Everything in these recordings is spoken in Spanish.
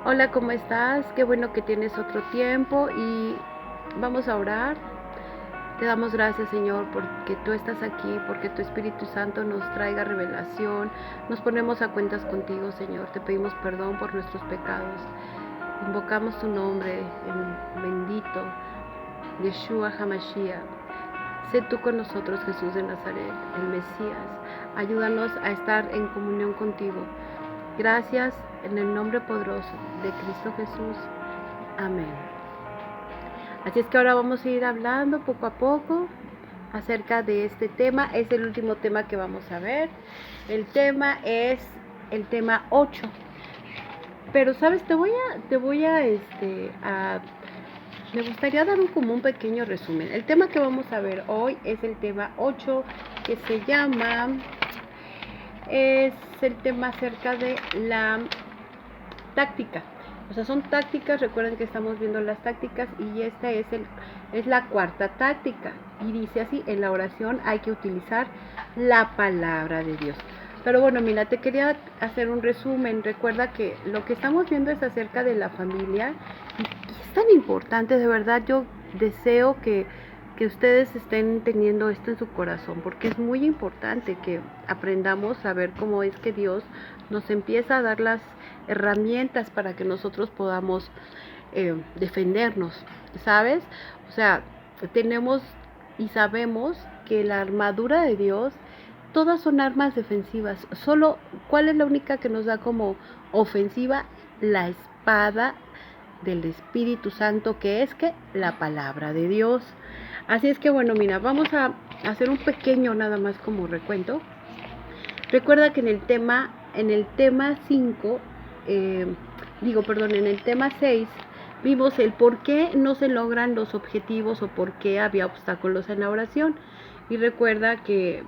Hola, ¿cómo estás? Qué bueno que tienes otro tiempo y vamos a orar. Te damos gracias, Señor, porque tú estás aquí, porque tu Espíritu Santo nos traiga revelación. Nos ponemos a cuentas contigo, Señor. Te pedimos perdón por nuestros pecados. Invocamos tu nombre, el bendito Yeshua HaMashiach. Sé tú con nosotros, Jesús de Nazaret, el Mesías. Ayúdanos a estar en comunión contigo. Gracias en el nombre poderoso de Cristo Jesús. Amén. Así es que ahora vamos a ir hablando poco a poco acerca de este tema. Es el último tema que vamos a ver. El tema es el tema 8. Pero sabes, me gustaría dar como un pequeño resumen. El tema que vamos a ver hoy es el tema 8, que es el tema acerca de la táctica. O sea, son tácticas. Recuerden que estamos viendo las tácticas y esta es la cuarta táctica. Y dice así: en la oración hay que utilizar la palabra de Dios. Pero bueno, mira, te quería hacer un resumen. Recuerda que lo que estamos viendo es acerca de la familia y es tan importante, de verdad. Yo deseo que ustedes estén teniendo esto en su corazón, porque es muy importante que aprendamos a ver cómo es que Dios nos empieza a dar las herramientas para que nosotros podamos defendernos, ¿sabes? O sea, tenemos y sabemos que la armadura de Dios, todas son armas defensivas. Solo, ¿cuál es la única que nos da como ofensiva? La espada del Espíritu Santo, que es que la palabra de Dios. Así es que bueno, mira, vamos a hacer un pequeño nada más como recuento. Recuerda que en el tema 5, en el tema 6, vimos el por qué no se logran los objetivos o por qué había obstáculos en la oración. Y recuerda que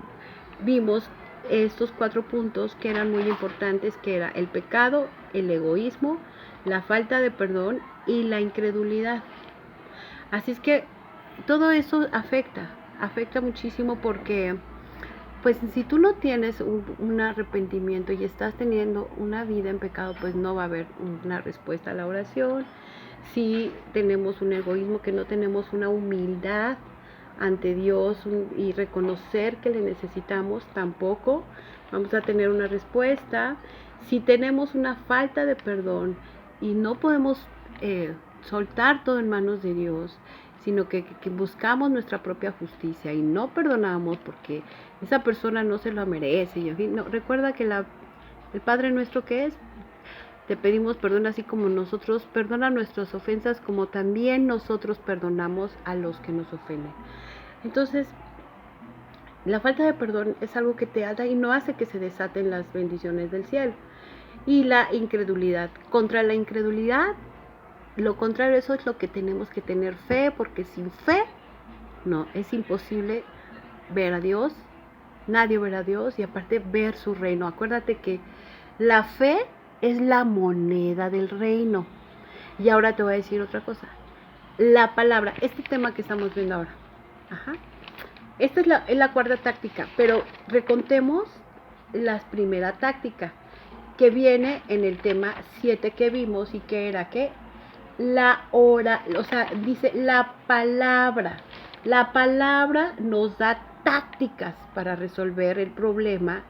vimos estos 4 puntos que eran muy importantes, que era el pecado, el egoísmo, la falta de perdón y la incredulidad. Así es que todo eso afecta muchísimo, porque pues si tú no tienes un arrepentimiento y estás teniendo una vida en pecado, pues no va a haber una respuesta a la oración. Si tenemos un egoísmo, que no tenemos una humildad ante Dios y reconocer que le necesitamos, tampoco vamos a tener una respuesta. Si tenemos una falta de perdón y no podemos soltar todo en manos de Dios, sino que buscamos nuestra propia justicia y no perdonamos porque esa persona no se lo merece. Y en fin, no, recuerda que el Padre nuestro, que es, te pedimos perdón así como nosotros, perdona nuestras ofensas como también nosotros perdonamos a los que nos ofenden. Entonces, la falta de perdón es algo que te ata y no hace que se desaten las bendiciones del cielo. Y la incredulidad. Contra la incredulidad, lo contrario, eso es lo que tenemos que tener fe, porque sin fe, no, es imposible ver a Dios. Nadie verá a Dios y aparte ver su reino. Acuérdate que la fe es la moneda del reino. Y ahora te voy a decir otra cosa. La palabra, este tema que estamos viendo ahora. Esta es la cuarta táctica, pero recontemos la primera táctica, que viene en el tema 7 que vimos, y que era que dice la palabra. La palabra nos da tácticas para resolver el problema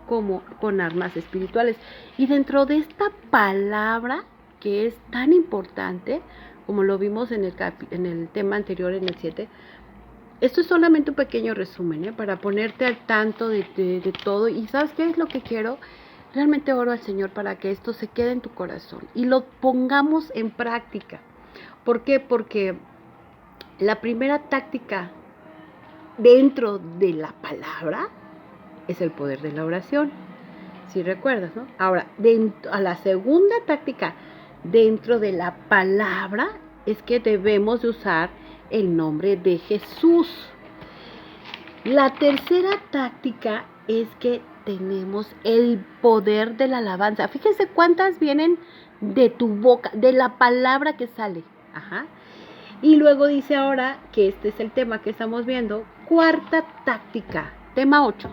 como con armas espirituales. Y dentro de esta palabra, que es tan importante, como lo vimos en el tema anterior, en el 7, esto es solamente un pequeño resumen, para ponerte al tanto de todo. Y ¿sabes qué es lo que quiero? Realmente oro al Señor para que esto se quede en tu corazón y lo pongamos en práctica. ¿Por qué? Porque la primera táctica dentro de la palabra es el poder de la oración. Si recuerdas, ¿no? Ahora, a la segunda táctica dentro de la palabra es que debemos de usar el nombre de Jesús. La tercera táctica es que tenemos el poder de la alabanza. Fíjense cuántas vienen de tu boca, de la palabra que sale. Y luego dice ahora, que este es el tema que estamos viendo, cuarta táctica, tema 8.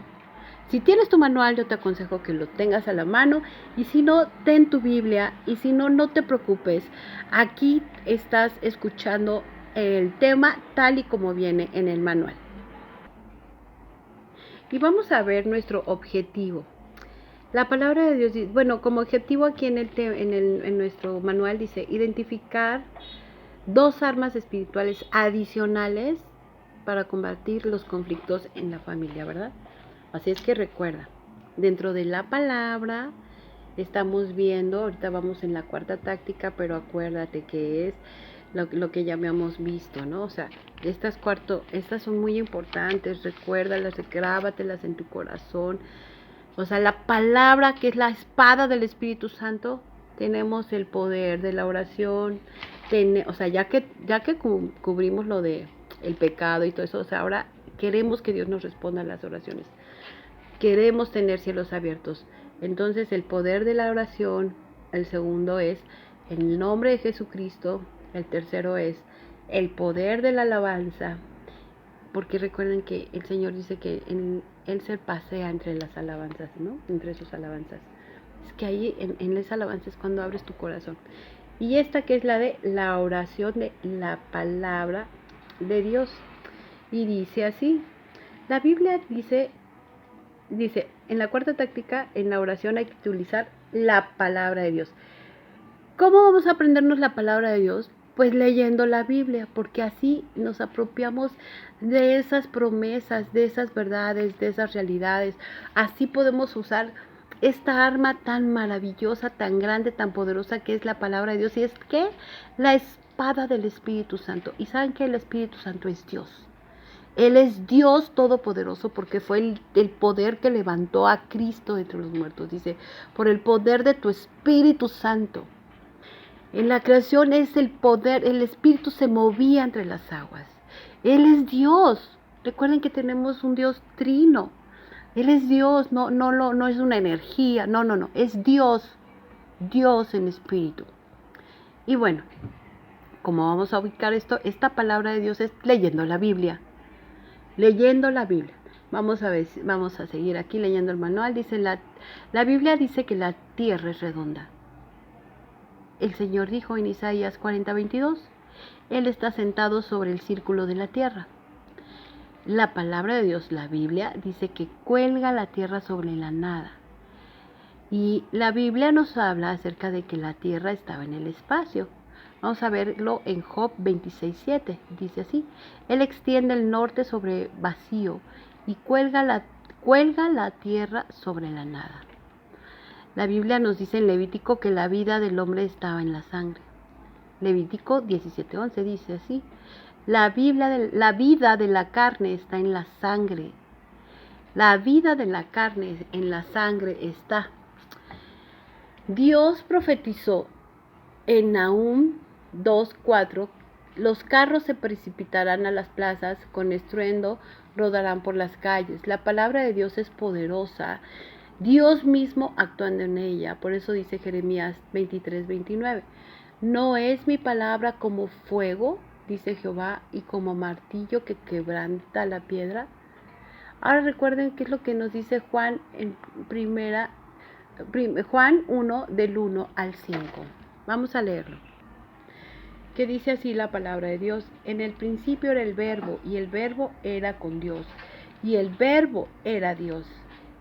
Si tienes tu manual, yo te aconsejo que lo tengas a la mano, y si no, ten tu Biblia, y si no, no te preocupes. Aquí estás escuchando el tema tal y como viene en el manual. Y vamos a ver nuestro objetivo. La palabra de Dios, bueno, como objetivo aquí en nuestro manual dice identificar 2 armas espirituales adicionales para combatir los conflictos en la familia, ¿verdad? Así es que recuerda, dentro de la palabra estamos viendo, ahorita vamos en la 4ª táctica, pero acuérdate que es lo que ya habíamos visto, ¿no? O sea, estas son muy importantes, recuérdalas, grábatelas en tu corazón. O sea, la palabra que es la espada del Espíritu Santo, tenemos el poder de la oración, o sea, ya que cubrimos lo de el pecado y todo eso, o sea, ahora queremos que Dios nos responda a las oraciones. Queremos tener cielos abiertos. Entonces, el poder de la oración, el segundo es en el nombre de Jesucristo, el tercero es el poder de la alabanza, porque recuerden que el Señor dice que Él se pasea entre las alabanzas, ¿no? Entre sus alabanzas. Es que ahí en esa alabanza es cuando abres tu corazón. Y esta que es la de la oración de la palabra de Dios. Y dice así, la Biblia dice, en la 4ª táctica, en la oración hay que utilizar la palabra de Dios. ¿Cómo vamos a aprendernos la palabra de Dios? Pues leyendo la Biblia, porque así nos apropiamos de esas promesas, de esas verdades, de esas realidades. Así podemos usar esta arma tan maravillosa, tan grande, tan poderosa que es la palabra de Dios. Y es que la espada del Espíritu Santo. Y saben que el Espíritu Santo es Dios. Él es Dios todopoderoso porque fue el poder que levantó a Cristo entre los muertos. Dice, por el poder de tu Espíritu Santo. En la creación es el poder, el Espíritu se movía entre las aguas. Él es Dios. Recuerden que tenemos un Dios trino. Él es Dios, no es una energía, no, es Dios, Dios en espíritu. Y bueno, ¿cómo vamos a ubicar esto? Esta palabra de Dios es leyendo la Biblia. Leyendo la Biblia. Vamos a seguir aquí leyendo el manual. Dice la Biblia dice que la tierra es redonda. El Señor dijo en Isaías 40:22, Él está sentado sobre el círculo de la tierra. La palabra de Dios, la Biblia, dice que cuelga la tierra sobre la nada. Y la Biblia nos habla acerca de que la tierra estaba en el espacio. Vamos a verlo en Job 26:7. Dice así, Él extiende el norte sobre vacío y cuelga la tierra sobre la nada. La Biblia nos dice en Levítico que la vida del hombre estaba en la sangre. Levítico 17:11 dice así, la vida de la carne está en la sangre. La vida de la carne en la sangre está. Dios profetizó en Nahum 2:4, los carros se precipitarán a las plazas, con estruendo rodarán por las calles. La palabra de Dios es poderosa. Dios mismo actuando en ella. Por eso dice Jeremías 23:29. No es mi palabra como fuego, dice Jehová, y como martillo que quebranta la piedra. Ahora recuerden qué es lo que nos dice Juan en Juan 1 del 1 al 5. Vamos a leerlo. Que dice así la palabra de Dios. En el principio era el verbo, y el verbo era con Dios, y el verbo era Dios.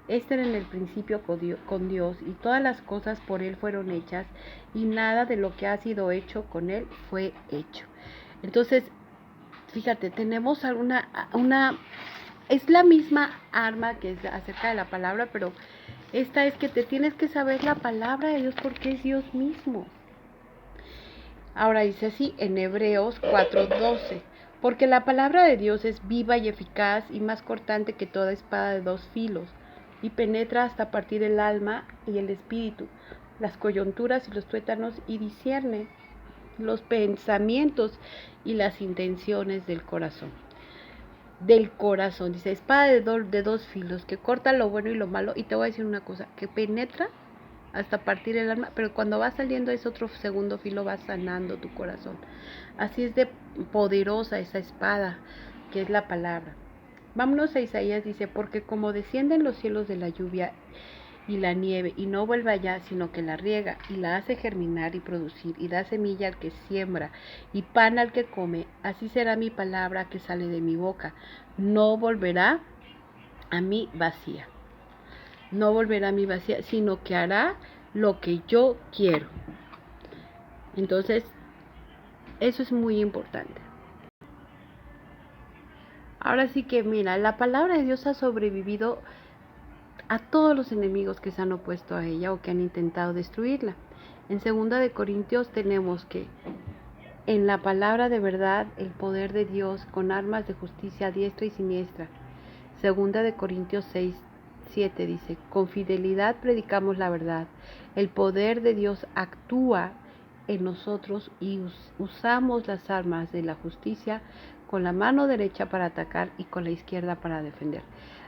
Este era en el principio con Dios, y todas las cosas por Él fueron hechas, y nada de lo que ha sido hecho con Él fue hecho. Entonces, fíjate, tenemos es la misma arma que es acerca de la palabra, pero esta es que te tienes que saber la palabra de Dios porque es Dios mismo. Ahora dice así en Hebreos 4:12, porque la palabra de Dios es viva y eficaz y más cortante que toda espada de 2 filos, y penetra hasta partir el alma y el espíritu, las coyunturas y los tuétanos, y discierne los pensamientos y las intenciones del corazón. Dice, espada de 2 filos, que corta lo bueno y lo malo, y te voy a decir una cosa, que penetra hasta partir el alma, pero cuando va saliendo ese otro segundo filo, va sanando tu corazón. Así es de poderosa esa espada, que es la palabra. Vámonos a Isaías, dice, porque como descienden los cielos de la lluvia y la nieve, y no vuelve allá, sino que la riega, y la hace germinar y producir, y da semilla al que siembra, y pan al que come, así será mi palabra que sale de mi boca. No volverá a mí vacía. No volverá a mí vacía, sino que hará lo que yo quiero. Entonces, eso es muy importante. Ahora sí que mira, la palabra de Dios ha sobrevivido a todos los enemigos que se han opuesto a ella o que han intentado destruirla. En 2 Corintios tenemos que en la palabra de verdad el poder de Dios con armas de justicia a diestra y siniestra. 2 Corintios 6:7 dice, con fidelidad predicamos la verdad. El poder de Dios actúa en nosotros y usamos las armas de la justicia con la mano derecha para atacar y con la izquierda para defender.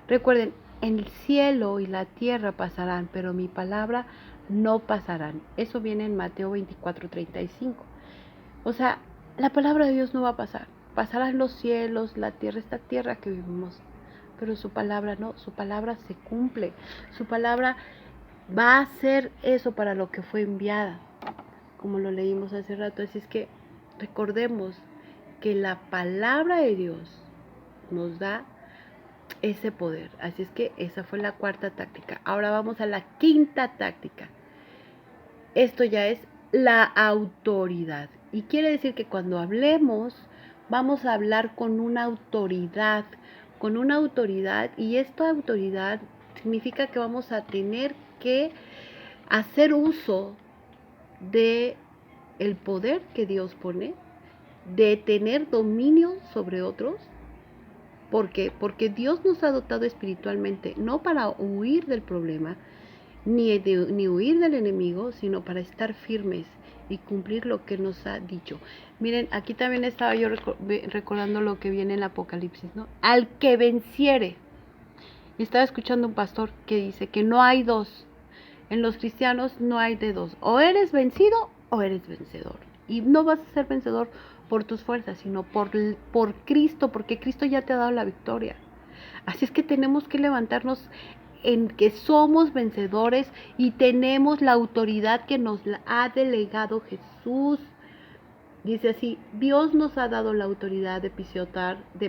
Recuerden, el cielo y la tierra pasarán, pero mi palabra no pasarán. Eso viene en Mateo 24:35. O sea, la palabra de Dios no va a pasar. Pasarán los cielos, la tierra, esta tierra que vivimos. Pero su palabra no, su palabra se cumple. Su palabra va a hacer eso para lo que fue enviada. Como lo leímos hace rato. Así es que recordemos que la palabra de Dios nos da ese poder. Así es que esa fue la cuarta táctica. Ahora vamos a la quinta táctica. Esto ya es la autoridad. Y quiere decir que cuando hablemos, vamos a hablar con una autoridad, y esta autoridad significa que vamos a tener que hacer uso de el poder que Dios pone, de tener dominio sobre otros. ¿Por qué? Porque Dios nos ha dotado espiritualmente, no para huir del problema, ni huir del enemigo, sino para estar firmes y cumplir lo que nos ha dicho. Miren, aquí también estaba yo recordando lo que viene en el Apocalipsis, ¿no? Al que venciere. Y estaba escuchando un pastor que dice que no hay dos. En los cristianos no hay de dos. O eres vencido o eres vencedor. Y no vas a ser vencedor por tus fuerzas, sino por Cristo, porque Cristo ya te ha dado la victoria. Así es que tenemos que levantarnos en que somos vencedores y tenemos la autoridad que nos ha delegado Jesús. Dice así, Dios nos ha dado la autoridad de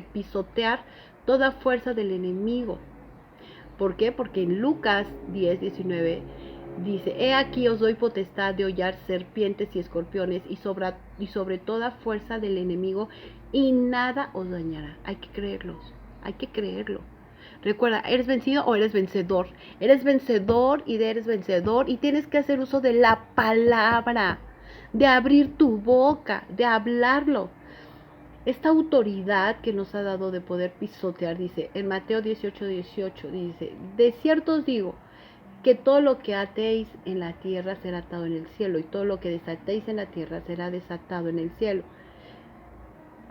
pisotear toda fuerza del enemigo. ¿Por qué? Porque en Lucas 10:19 dice, he aquí os doy potestad de hollar serpientes y escorpiones y sobre toda fuerza del enemigo y nada os dañará. Hay que creerlo. Recuerda, ¿eres vencido o eres vencedor? Eres vencedor y tienes que hacer uso de la palabra, de abrir tu boca, de hablarlo. Esta autoridad que nos ha dado de poder pisotear, dice, en Mateo 18:18, dice, de cierto os digo, que todo lo que atéis en la tierra será atado en el cielo, y todo lo que desatéis en la tierra será desatado en el cielo.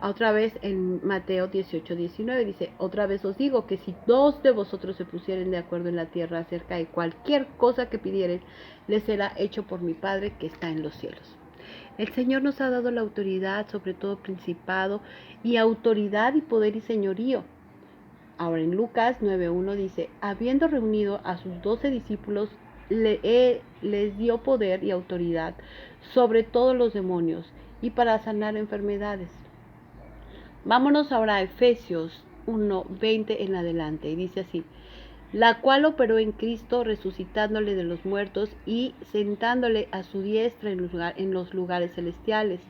Otra vez en Mateo 18:19 dice, otra vez os digo que si dos de vosotros se pusieren de acuerdo en la tierra acerca de cualquier cosa que pidieren, les será hecho por mi Padre que está en los cielos. El Señor nos ha dado la autoridad sobre todo principado y autoridad y poder y señorío. Ahora en Lucas 9:1 dice, habiendo reunido a sus 12 discípulos, les dio poder y autoridad sobre todos los demonios y para sanar enfermedades. Vámonos ahora a Efesios 1:20 en adelante, y dice así, la cual operó en Cristo resucitándole de los muertos y sentándole a su diestra en los lugares celestiales,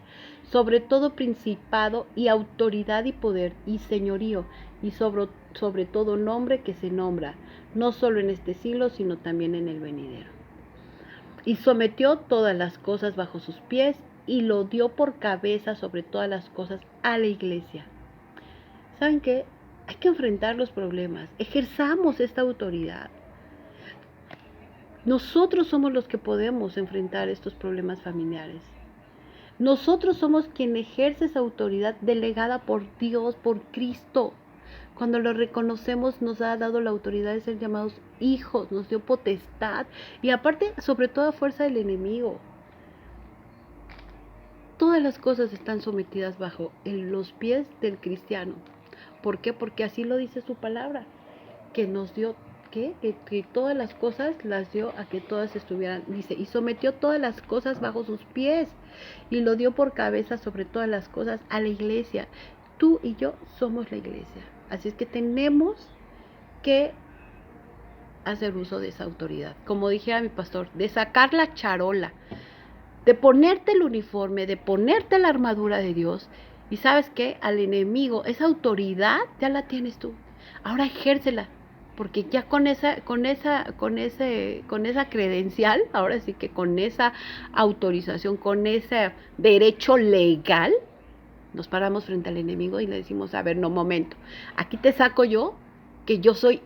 sobre todo principado y autoridad y poder y señorío, y sobre todo nombre que se nombra, no solo en este siglo, sino también en el venidero. Y sometió todas las cosas bajo sus pies, y lo dio por cabeza sobre todas las cosas a la iglesia. ¿Saben qué? Hay que enfrentar los problemas, ejerzamos esta autoridad. Nosotros somos los que podemos enfrentar estos problemas familiares. Nosotros somos quien ejerce esa autoridad delegada por Dios, por Cristo. Cuando lo reconocemos, nos ha dado la autoridad de ser llamados hijos, nos dio potestad y aparte, sobre toda fuerza del enemigo. Todas las cosas están sometidas bajo los pies del cristiano. ¿Por qué? Porque así lo dice su palabra, que nos dio, ¿qué? Que todas las cosas las dio a que todas estuvieran, dice, y sometió todas las cosas bajo sus pies, y lo dio por cabeza sobre todas las cosas a la iglesia. Tú y yo somos la iglesia, así es que tenemos que hacer uso de esa autoridad, como dije a mi pastor, de sacar la charola, de ponerte el uniforme, de ponerte la armadura de Dios. Y sabes qué, al enemigo, esa autoridad ya la tienes tú. Ahora ejércela, porque ya con esa credencial, ahora sí que con esa autorización, con ese derecho legal, nos paramos frente al enemigo y le decimos, a ver, no, momento, aquí te saco yo, que yo soy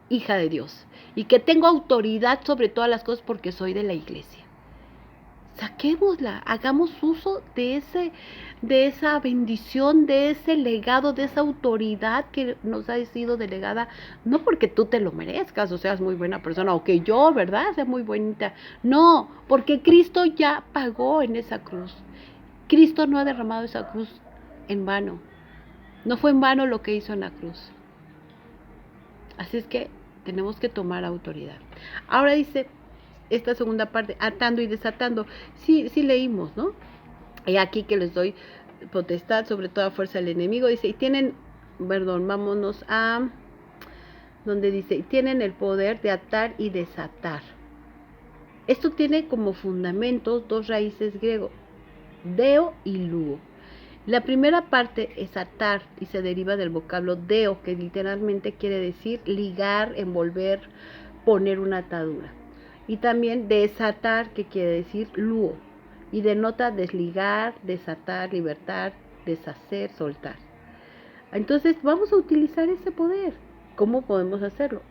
hija de Dios y que tengo autoridad sobre todas las cosas porque soy de la iglesia. Saquémosla, hagamos uso de esa bendición, de ese legado, de esa autoridad que nos ha sido delegada, no porque tú te lo merezcas o seas muy buena persona o que yo, ¿verdad?, sea muy bonita. No, porque Cristo ya pagó en esa cruz. Cristo no ha derramado esa cruz en vano. No fue en vano lo que hizo en la cruz. Así es que tenemos que tomar autoridad. Ahora dice esta segunda parte, atando y desatando. Sí leímos, ¿no? Y aquí que les doy potestad sobre toda fuerza del enemigo. Dice, y tienen, perdón, vámonos a donde dice, tienen el poder de atar y desatar. Esto tiene como fundamentos dos raíces griego, deo y luo. La primera parte es atar y se deriva del vocablo deo, que literalmente quiere decir ligar, envolver, poner una atadura. Y también desatar, que quiere decir luo, y denota desligar, desatar, libertar, deshacer, soltar. Entonces vamos a utilizar ese poder. ¿Cómo podemos hacerlo?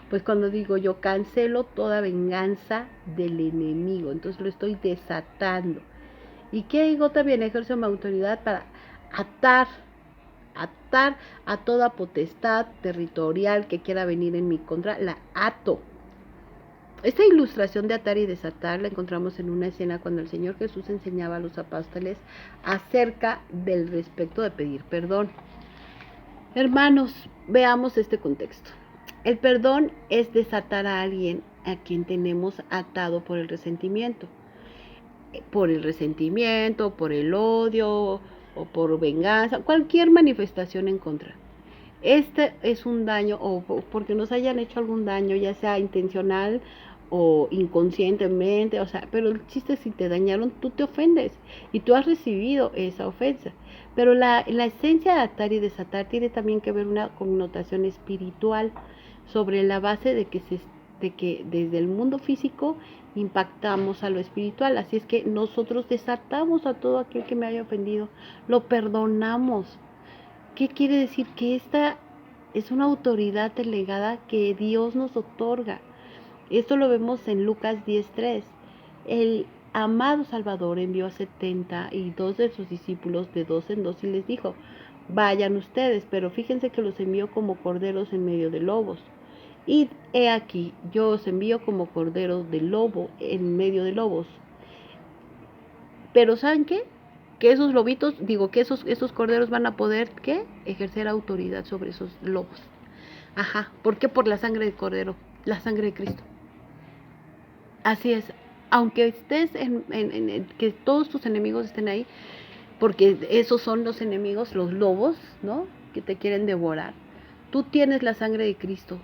Pues cuando digo yo cancelo toda venganza del enemigo, entonces lo estoy desatando. ¿Y qué digo también? Ejerzo mi autoridad para atar a toda potestad territorial que quiera venir en mi contra, la ato. Esta ilustración de atar y desatar la encontramos en una escena cuando el Señor Jesús enseñaba a los apóstoles acerca del respecto de pedir perdón. Hermanos, veamos este contexto. El perdón es desatar a alguien a quien tenemos atado por el resentimiento. Por el odio o por venganza, cualquier manifestación en contra. Este es un daño o porque nos hayan hecho algún daño, ya sea intencional o inconscientemente, o sea, pero el chiste es si te dañaron, tú te ofendes y tú has recibido esa ofensa. Pero la esencia de atar y desatar tiene también que ver una connotación espiritual sobre la base de que desde el mundo físico impactamos a lo espiritual. Así es que nosotros desatamos a todo aquel que me haya ofendido, lo perdonamos. ¿Qué quiere decir? Que esta es una autoridad delegada que Dios nos otorga. Esto lo vemos en Lucas 10:3. El amado Salvador envió a 72 de sus discípulos de 2 en 2 y les dijo, vayan ustedes, pero fíjense que los envió como corderos en medio de lobos. Y he aquí, yo os envío como corderos de lobo en medio de lobos. Pero ¿saben qué? Que esos lobitos, que esos corderos van a poder, ¿qué? Ejercer autoridad sobre esos lobos. ¿Por qué? Por la sangre del cordero, la sangre de Cristo. Así es, aunque estés que todos tus enemigos estén ahí, porque esos son los enemigos, los lobos, ¿no? Que te quieren devorar. Tú tienes la sangre de Cristo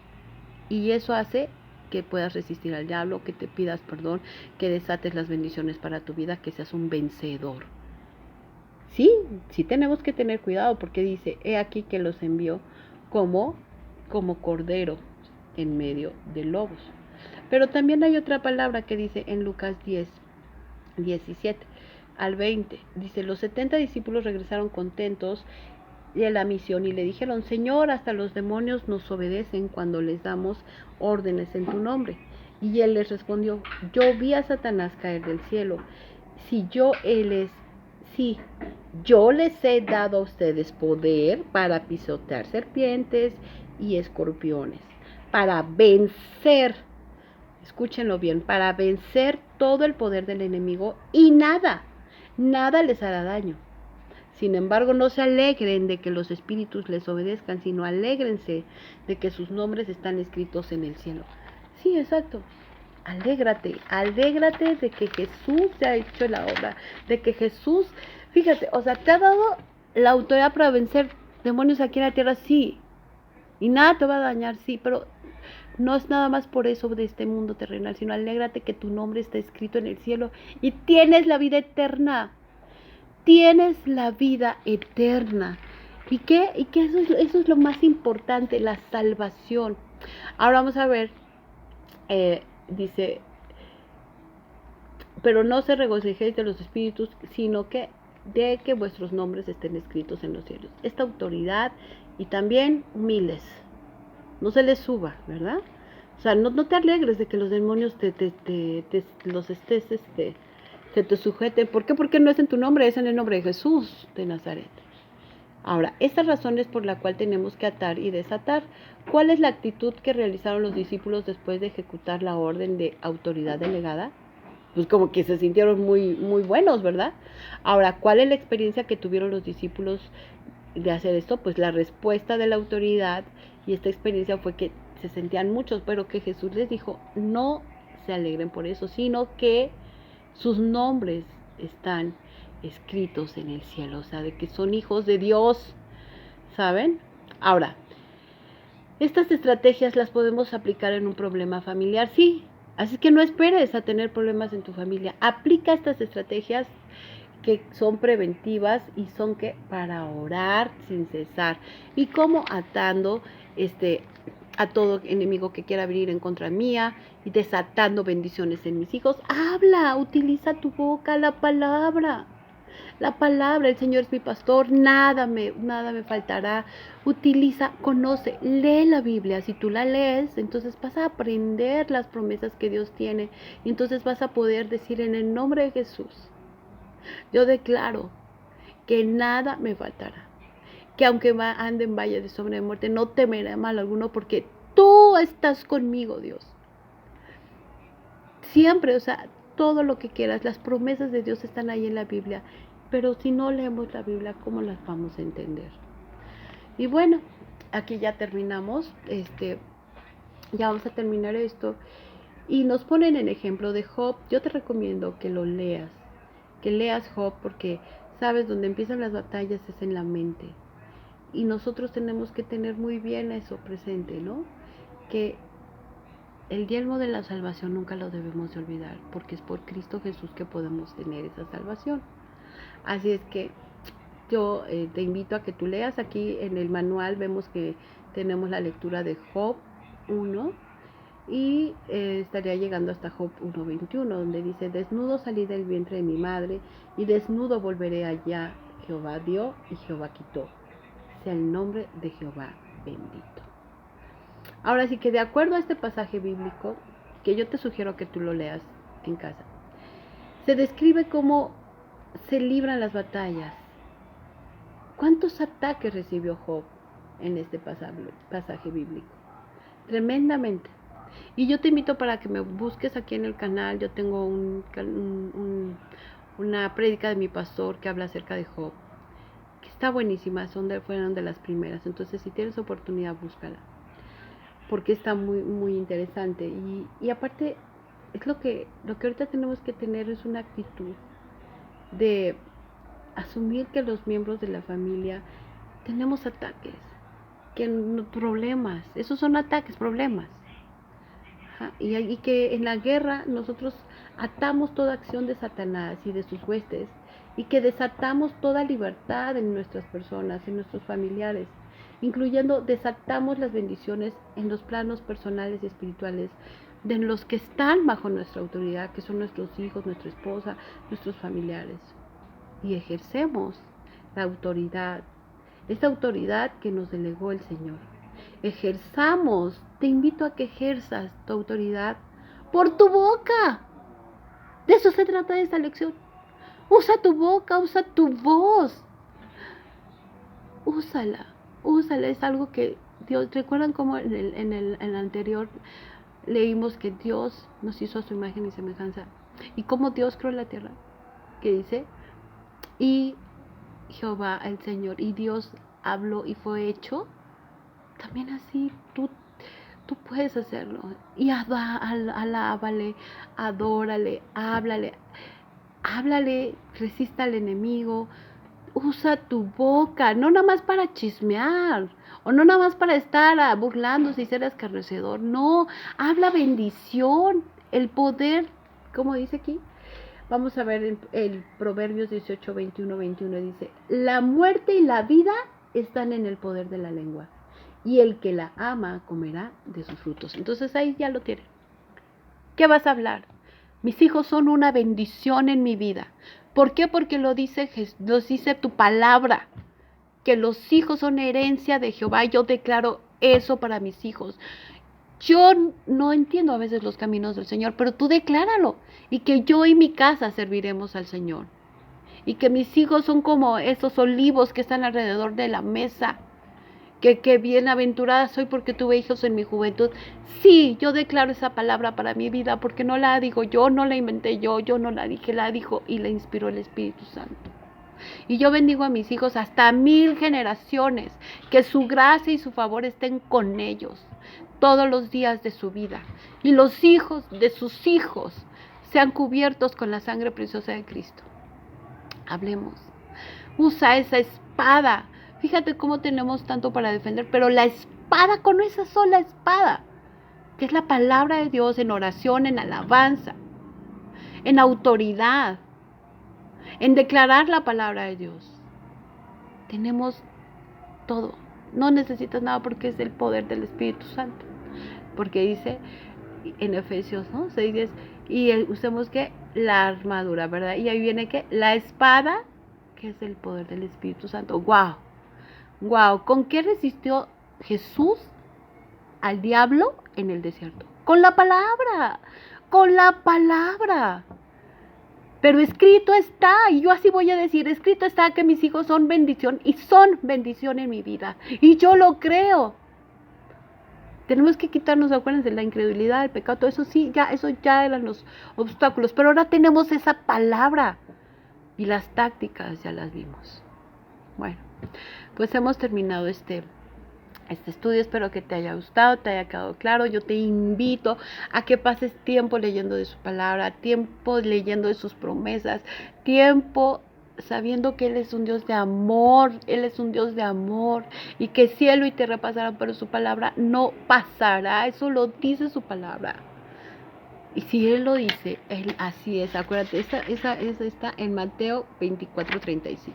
y eso hace que puedas resistir al diablo, que te pidas perdón, que desates las bendiciones para tu vida, que seas un vencedor. Sí tenemos que tener cuidado porque dice, he aquí que los envió como cordero en medio de lobos. Pero también hay otra palabra que dice en Lucas 10:17 al 20. Dice, los 70 discípulos regresaron contentos de la misión y le dijeron, Señor, hasta los demonios nos obedecen cuando les damos órdenes en tu nombre. Y él les respondió, yo vi a Satanás caer del cielo. Si yo les he dado a ustedes poder para pisotear serpientes y escorpiones, para vencer, escúchenlo bien, para vencer todo el poder del enemigo y nada les hará daño. Sin embargo, no se alegren de que los espíritus les obedezcan, sino alégrense de que sus nombres están escritos en el cielo. Sí, exacto. Alégrate, alégrate de que Jesús te ha hecho la obra, de que Jesús, fíjate, o sea, te ha dado la autoridad para vencer demonios aquí en la tierra, sí, y nada te va a dañar, sí, pero no es nada más por eso de este mundo terrenal, sino alégrate que tu nombre está escrito en el cielo y tienes la vida eterna, tienes la vida eterna. ¿Y qué? Eso es lo más importante, la salvación. Ahora vamos a ver, dice, pero no se regocijéis de los espíritus, sino que de que vuestros nombres estén escritos en los cielos. Esta autoridad y también miles. No se les suba, ¿verdad? O sea, no te alegres de que los demonios se te sujeten. ¿Por qué? Porque no es en tu nombre, es en el nombre de Jesús de Nazaret. Ahora, esta razón es por la cual tenemos que atar y desatar. ¿Cuál es la actitud que realizaron los discípulos después de ejecutar la orden de autoridad delegada? Pues como que se sintieron muy, muy buenos, ¿verdad? Ahora, ¿cuál es la experiencia que tuvieron los discípulos de hacer esto? Pues la respuesta de la autoridad y esta experiencia fue que se sentían muchos, pero que Jesús les dijo, no se alegren por eso, sino que sus nombres están escritos en el cielo, o sea, de que son hijos de Dios, ¿saben? Ahora, estas estrategias las podemos aplicar en un problema familiar, sí, así que no esperes a tener problemas en tu familia, aplica estas estrategias que son preventivas y son que para orar sin cesar. Y como atando a todo enemigo que quiera venir en contra mía y desatando bendiciones en mis hijos. Habla, utiliza tu boca, la palabra. La palabra, el Señor es mi pastor, nada me faltará. Utiliza, conoce, lee la Biblia. Si tú la lees, entonces vas a aprender las promesas que Dios tiene. Y entonces vas a poder decir en el nombre de Jesús, yo declaro que nada me faltará, que aunque ande en valle de sombra de muerte, no temeré mal alguno, porque tú estás conmigo, Dios. Siempre, o sea, todo lo que quieras, las promesas de Dios están ahí en la Biblia, pero si no leemos la Biblia, ¿cómo las vamos a entender? Y bueno, aquí ya terminamos, ya vamos a terminar esto, y nos ponen el ejemplo de Job. Yo te recomiendo que lo leas, Job, porque sabes, donde empiezan las batallas es en la mente. Y nosotros tenemos que tener muy bien eso presente, ¿no? Que el yelmo de la salvación nunca lo debemos de olvidar, porque es por Cristo Jesús que podemos tener esa salvación. Así es que yo te invito a que tú leas. Aquí en el manual vemos que tenemos la lectura de Job 1 y estaría llegando hasta Job 1:21, donde dice, desnudo salí del vientre de mi madre y desnudo volveré allá. Jehová dio y Jehová quitó. Sea el nombre de Jehová bendito. Ahora sí que de acuerdo a este pasaje bíblico, que yo te sugiero que tú lo leas en casa, se describe cómo se libran las batallas. ¿Cuántos ataques recibió Job en este pasaje bíblico? Tremendamente. Y yo te invito para que me busques aquí en el canal. Yo tengo una prédica de mi pastor que habla acerca de Job, que está buenísima, fueron de las primeras. Entonces, si tienes oportunidad, búscala, porque está muy, muy interesante. Y aparte, es lo que ahorita tenemos que tener es una actitud de asumir que los miembros de la familia tenemos ataques, problemas, esos son ataques, problemas. Y que en la guerra nosotros atamos toda acción de Satanás y de sus huestes, y que desatamos toda libertad en nuestras personas, en nuestros familiares, incluyendo desatamos las bendiciones en los planos personales y espirituales de los que están bajo nuestra autoridad, que son nuestros hijos, nuestra esposa, nuestros familiares. Y ejercemos la autoridad, esta autoridad que nos delegó el Señor. Ejerzamos, te invito a que ejerzas tu autoridad por tu boca. De eso se trata esta lección. Usa tu boca, usa tu voz. Úsala, es algo que Dios, ¿recuerdan cómo en el anterior leímos que Dios nos hizo a su imagen y semejanza? Y cómo Dios creó la tierra, que dice, y Jehová el Señor y Dios habló y fue hecho, también así tú puedes hacerlo. Y alábale, adórale, háblale, resista al enemigo. Usa tu boca, no nada más para chismear, o no nada más para estar burlándose y ser escarnecedor. No, habla bendición, el poder, como dice aquí. Vamos a ver el Proverbios 18, 21, 21 dice, la muerte y la vida están en el poder de la lengua, y el que la ama comerá de sus frutos. Entonces ahí ya lo tienen. ¿Qué vas a hablar? Mis hijos son una bendición en mi vida. ¿Por qué? Porque lo dice tu palabra, que los hijos son herencia de Jehová. Yo declaro eso para mis hijos. Yo no entiendo a veces los caminos del Señor, pero tú decláralo. Y que yo y mi casa serviremos al Señor. Y que mis hijos son como esos olivos que están alrededor de la mesa. Que bienaventurada soy porque tuve hijos en mi juventud. Sí, yo declaro esa palabra para mi vida porque no la digo yo, no la inventé yo no la dije, la dijo y la inspiró el Espíritu Santo. Y yo bendigo a mis hijos hasta 1000 generaciones, que su gracia y su favor estén con ellos todos los días de su vida. Y los hijos de sus hijos sean cubiertos con la sangre preciosa de Cristo. Hablemos. Usa esa espada. Fíjate cómo tenemos tanto para defender, pero la espada, con esa sola espada, que es la palabra de Dios, en oración, en alabanza, en autoridad, en declarar la palabra de Dios. Tenemos todo. No necesitas nada porque es el poder del Espíritu Santo. Porque dice en Efesios, ¿no? 6:10, y usemos que la armadura, ¿verdad? Y ahí viene que la espada, que es el poder del Espíritu Santo. ¡Wow! ¡Wow! ¿Con qué resistió Jesús al diablo en el desierto? Con la palabra. Con la palabra. Pero escrito está, y yo así voy a decir, escrito está que mis hijos son bendición y son bendición en mi vida. Y yo lo creo. Tenemos que quitarnos, acuérdense, la incredulidad, el pecado, todo eso sí, eso ya eran los obstáculos. Pero ahora tenemos esa palabra y las tácticas ya las vimos. Bueno, pues hemos terminado este estudio. Espero que te haya gustado, te haya quedado claro. Yo te invito a que pases tiempo leyendo de su palabra, tiempo leyendo de sus promesas, tiempo sabiendo que Él es un Dios de amor, Él es un Dios de amor, y que cielo y tierra pasarán, pero su palabra no pasará. Eso lo dice su palabra. Y si Él lo dice, Él así es. Acuérdate, esa está en Mateo 24:35.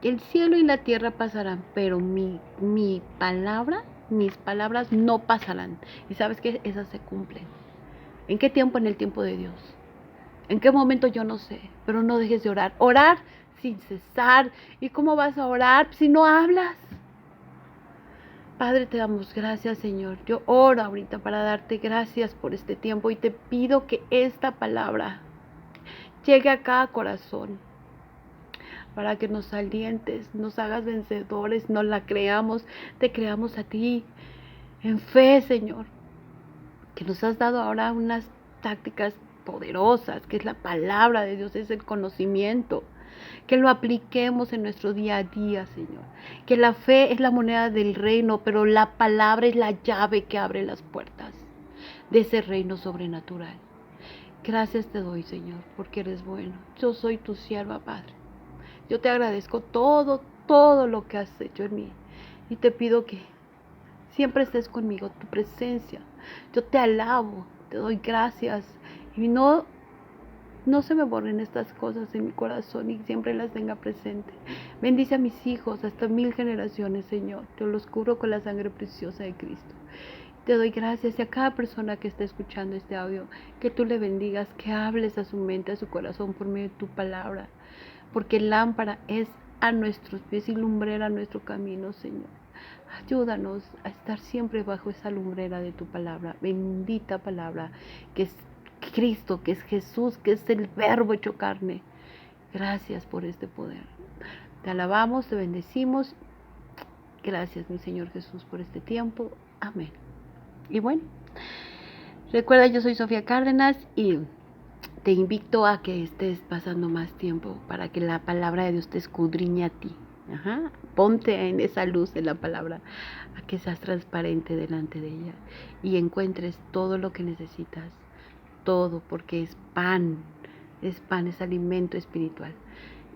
El cielo y la tierra pasarán, pero mis palabras no pasarán. Y sabes que esas se cumplen. ¿En qué tiempo? En el tiempo de Dios. ¿En qué momento? Yo no sé, pero no dejes de orar. Orar sin cesar. ¿Y cómo vas a orar si no hablas? Padre, te damos gracias, Señor. Yo oro ahorita para darte gracias por este tiempo y te pido que esta palabra llegue a cada corazón, para que nos alientes, nos hagas vencedores, nos la creamos, te creamos a ti en fe, Señor, que nos has dado ahora unas tácticas poderosas, que es la palabra de Dios, es el conocimiento, que lo apliquemos en nuestro día a día, Señor, que la fe es la moneda del reino, pero la palabra es la llave que abre las puertas de ese reino sobrenatural. Gracias te doy, Señor, porque eres bueno. Yo soy tu sierva, Padre. Yo te agradezco todo lo que has hecho en mí. Y te pido que siempre estés conmigo, tu presencia. Yo te alabo, te doy gracias. Y no se me borren estas cosas en mi corazón y siempre las tenga presente. Bendice a mis hijos hasta 1000 generaciones, Señor. Yo los cubro con la sangre preciosa de Cristo. Te doy gracias y a cada persona que está escuchando este audio, que tú le bendigas, que hables a su mente, a su corazón por medio de tu palabra. Porque lámpara es a nuestros pies y lumbrera a nuestro camino, Señor. Ayúdanos a estar siempre bajo esa lumbrera de tu palabra, bendita palabra, que es Cristo, que es Jesús, que es el Verbo hecho carne. Gracias por este poder. Te alabamos, te bendecimos. Gracias, mi Señor Jesús, por este tiempo. Amén. Y bueno, recuerda, yo soy Sofía Cárdenas y te invito a que estés pasando más tiempo para que la palabra de Dios te escudriñe a ti. Ajá. Ponte en esa luz de la palabra, a que seas transparente delante de ella y encuentres todo lo que necesitas, todo, porque es pan, es alimento espiritual.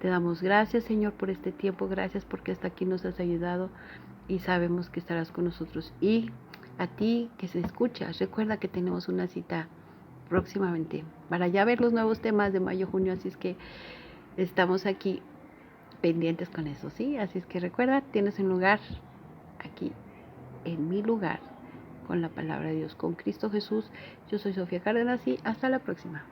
Te damos gracias, Señor, por este tiempo, gracias porque hasta aquí nos has ayudado y sabemos que estarás con nosotros. Y a ti que se escuchas, recuerda que tenemos una cita próximamente para ya ver los nuevos temas de mayo, junio, así es que estamos aquí pendientes con eso, ¿sí? Así es que recuerda, tienes un lugar aquí, en mi lugar, con la palabra de Dios, con Cristo Jesús. Yo soy Sofía Cárdenas y hasta la próxima.